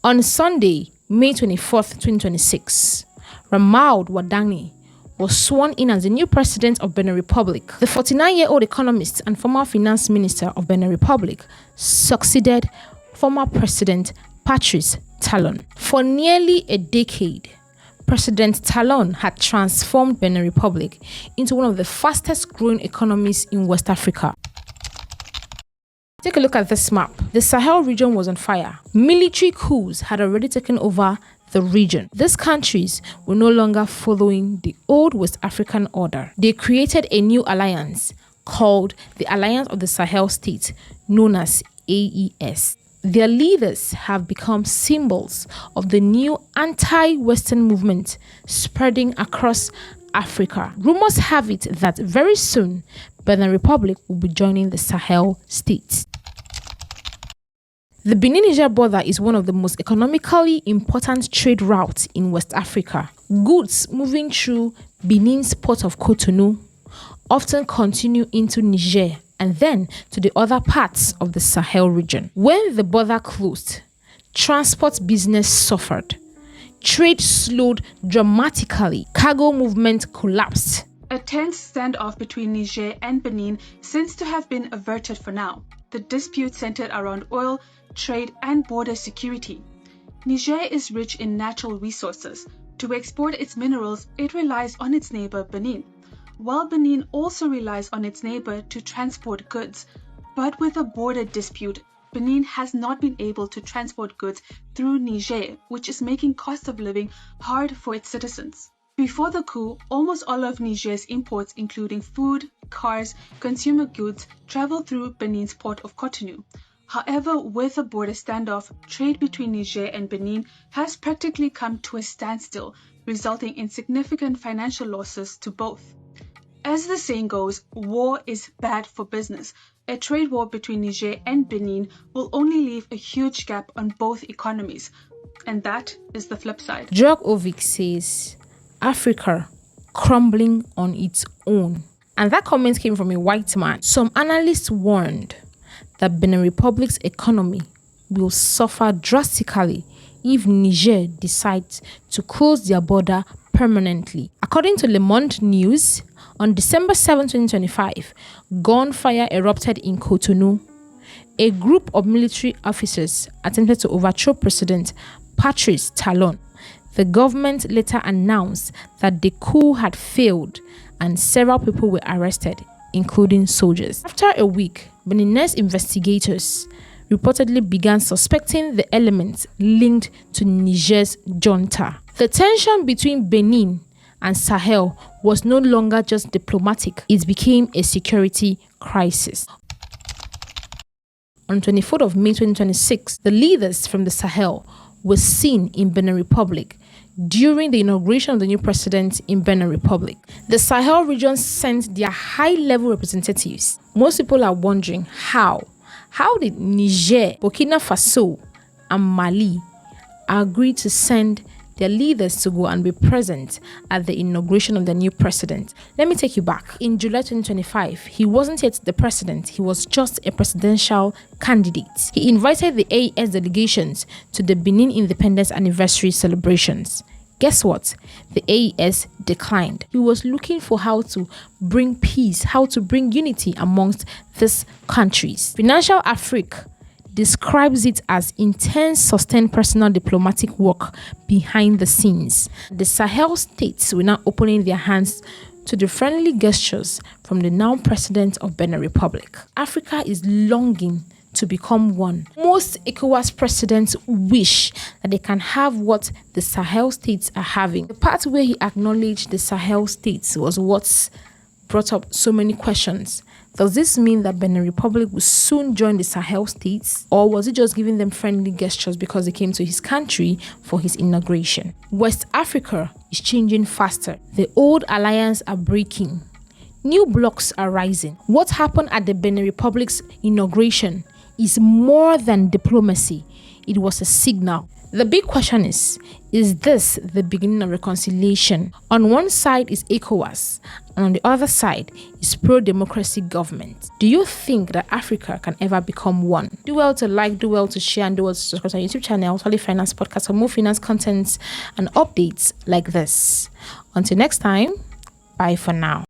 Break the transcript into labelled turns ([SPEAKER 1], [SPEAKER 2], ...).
[SPEAKER 1] On Sunday, May 24th, 2026, Romuald Wadagni was sworn in as the new president of Benin Republic. The 49-year-old economist and former finance minister of Benin Republic succeeded former President Patrice Talon. For nearly a decade, President Talon had transformed Benin Republic into one of the fastest growing economies in West Africa. Take a look at this map. The Sahel region was on fire. Military coups had already taken over the region. These countries were no longer following the old West African order. They created a new alliance called the Alliance of the Sahel States, known as AES. Their leaders have become symbols of the new anti-Western movement spreading across Africa. Rumors have it that very soon, Benin Republic will be joining the Sahel states. The Benin-Niger border is one of the most economically important trade routes in West Africa. Goods moving through Benin's port of Cotonou often continue into Niger and then to the other parts of the Sahel region. When the border closed, transport business suffered. Trade slowed dramatically. Cargo movement collapsed.
[SPEAKER 2] A tense standoff between Niger and Benin seems to have been averted for now. The dispute centered around oil, trade, and border security. Niger is rich in natural resources. To export its minerals, it relies on its neighbor Benin, while Benin also relies on its neighbor to transport goods. But with a border dispute, Benin has not been able to transport goods through Niger, which is making cost of living hard for its citizens. Before the coup, almost all of Niger's imports, including food, cars, consumer goods, traveled through Benin's port of Cotonou. However, with a border standoff, trade between Niger and Benin has practically come to a standstill, resulting in significant financial losses to both. As the saying goes, war is bad for business. A trade war between Niger and Benin will only leave a huge gap on both economies. And that is the flip side.
[SPEAKER 1] Djokovic says, Africa crumbling on its own. And that comment came from a white man. Some analysts warned that Benin Republic's economy will suffer drastically if Niger decides to close their border permanently. According to Le Monde News, on December 7, 2025, gunfire erupted in Cotonou. A group of military officers attempted to overthrow President Patrice Talon. The government later announced that the coup had failed and several people were arrested, including soldiers. After a week, Beninese investigators reportedly began suspecting the elements linked to Niger's junta. The tension between Benin and Sahel was no longer just diplomatic, it became a security crisis. On 24th of May 2026, the leaders from the Sahel were seen in Benin Republic during the inauguration of the new president in Benin Republic. The Sahel region sent their high-level representatives. Most people are wondering how did Niger, Burkina Faso, and Mali agree to send their leaders to go and be present at the inauguration of the new president? Let me take you back. In July 2025, he wasn't yet the president, he was just a presidential candidate. He invited the AES delegations to the Benin Independence Anniversary celebrations. Guess what? The AES declined. He was looking for how to bring peace, how to bring unity amongst these countries. Financial Afrique describes it as intense, sustained personal diplomatic work behind the scenes. The Sahel states were now opening their hands to the friendly gestures from the now president of Benin Republic. Africa is longing to become one. Most ECOWAS presidents wish that they can have what the Sahel states are having. The part where he acknowledged the Sahel states was what's brought up so many questions. Does this mean that Benin Republic will soon join the Sahel states? Or was he just giving them friendly gestures because they came to his country for his inauguration? West Africa is changing faster. The old alliances are breaking. New blocs are rising. What happened at the Benin Republic's inauguration is more than diplomacy. it was a signal. The big question is this the beginning of reconciliation? On one side is ECOWAS, and on the other side is pro-democracy government. Do you think that Africa can ever become one? Do well to like, do well to share, and do well to subscribe to our YouTube channel, Solid Finance Podcast, for more finance contents and updates like this. Until next time, bye for now.